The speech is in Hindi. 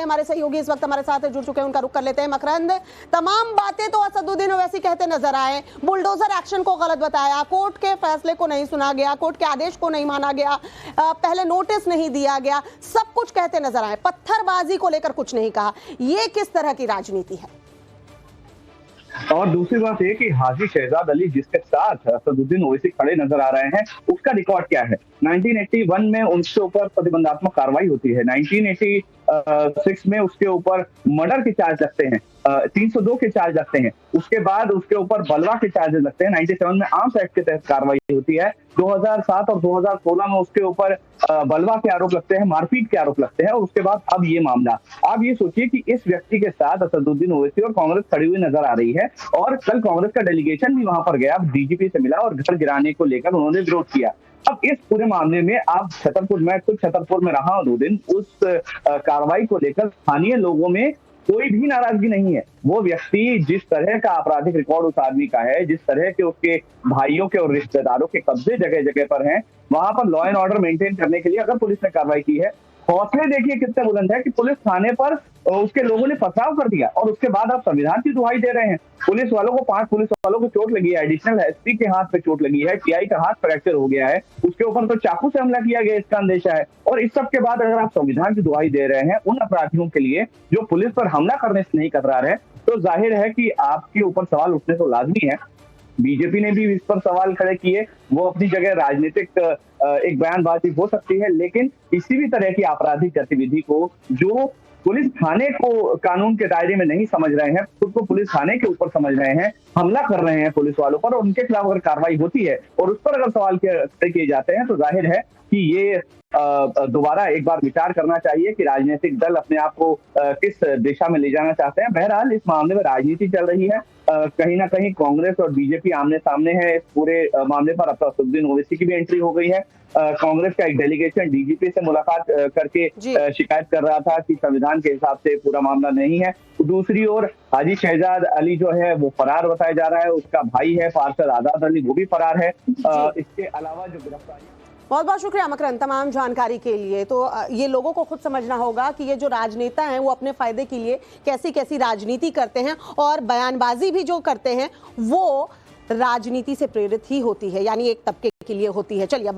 वाले हमारे सहयोगी इस वक्त हमारे साथ जुड़ चुके हैं, उनका रुख कर लेते हैं। मकरंद, तमाम बातें तो असदुद्दीन ओवैसी कहते नजर आए, बुलडोजर एक्शन को गलत बताया, कोर्ट के फैसले को नहीं सुना गया, कोर्ट के आदेश को नहीं माना गया, पहले नोटिस नहीं दिया गया, सब कुछ कहते नजर आए, पत्थरबाजी को लेकर कुछ नहीं कहा। ये किस तरह की राजनीति है? और दूसरी बात ये कि हाजी शहजाद अली जिसके साथ असदुद्दीन ओवैसी खड़े नजर आ रहे हैं, उसका रिकॉर्ड क्या है? 1981 में उनके ऊपर प्रतिबंधात्मक कार्रवाई होती है, 1986 में उसके ऊपर मर्डर के चार्ज लगते हैं, 302 के चार्ज लगते हैं, उसके बाद उसके ऊपर बलवा के चार्जेस लगते हैं, 97 में आर्म्स एक्ट के तहत कार्रवाई होती है, 2007 और 2016 में उसके ऊपर बलवा के आरोप लगते हैं, मारपीट के आरोप लगते हैं, और उसके बाद अब ये मामला। आप ये सोचिए कि इस व्यक्ति के साथ असदुद्दीन ओवैसी और कांग्रेस खड़ी हुई नजर आ रही है, और कल कांग्रेस का डेलीगेशन भी वहां पर गया, डीजीपी से मिला और घर गिराने को लेकर उन्होंने विरोध किया। अब इस पूरे मामले में आप छतरपुर, मैं खुद छतरपुर में रहा हूं 2 दिन, उस कार्रवाई को लेकर स्थानीय लोगों में कोई भी नाराजगी नहीं है। वो व्यक्ति जिस तरह का आपराधिक रिकॉर्ड उस आदमी का है, जिस तरह के उसके भाइयों के और रिश्तेदारों के कब्जे जगह जगह पर हैं, वहां पर लॉ एंड ऑर्डर मेंटेन करने के लिए अगर पुलिस ने कार्रवाई की है, हौसले देखिए कितने बुलंद है कि पुलिस थाने पर उसके लोगों ने पथराव कर दिया, और उसके बाद आप संविधान की दुहाई दे रहे हैं। पुलिस वालों को 5 पुलिस वालों को चोट लगी है, एडिशनल एसपी के हाथ पे चोट लगी है, टीआई का हाथ फ्रैक्चर हो गया है, उसके ऊपर तो चाकू से हमला किया गया इसका अंदेशा है। और इस सब के बाद अगर आप संविधान की दुहाई दे रहे हैं उन अपराधियों के लिए जो पुलिस पर हमला करने से नहीं कतरा रहे, तो जाहिर है कि आपके ऊपर सवाल उठने तो लाजमी है। बीजेपी ने भी इस पर सवाल खड़े किए, वो अपनी जगह राजनीतिक एक बयानबाजी हो सकती है, लेकिन किसी भी तरह की आपराधिक गतिविधि को जो पुलिस थाने को कानून के दायरे में नहीं समझ रहे हैं, खुद को पुलिस थाने के ऊपर समझ रहे हैं, हमला कर रहे हैं पुलिस वालों पर, और उनके खिलाफ अगर कार्रवाई होती है और उस पर अगर सवाल किए जाते हैं, तो जाहिर है कि ये दोबारा एक बार विचार करना चाहिए कि राजनीतिक दल अपने आप को किस दिशा में ले जाना चाहते हैं। बहरहाल इस मामले में राजनीति चल रही है, कहीं ना कहीं कांग्रेस और बीजेपी आमने सामने है इस पूरे मामले पर। अब असदुद्दीन ओवैसी की भी एंट्री हो गई है, कांग्रेस का एक डेलीगेशन डीजीपी से मुलाकात करके शिकायत कर रहा था कि संविधान के हिसाब से पूरा मामला नहीं है। दूसरी ओर हाजी शहजाद अली जो है वो फरार बताया जा रहा है, उसका भाई है पार्षद आजाद अली, वो भी फरार है। इसके अलावा जो गिरफ्तारी। बहुत बहुत शुक्रिया मकरंद तमाम जानकारी के लिए। तो ये लोगों को खुद समझना होगा कि ये जो राजनेता हैं वो अपने फायदे के लिए कैसी कैसी राजनीति करते हैं, और बयानबाजी भी जो करते हैं वो राजनीति से प्रेरित ही होती है, यानी एक तबके के लिए होती है। चलिए।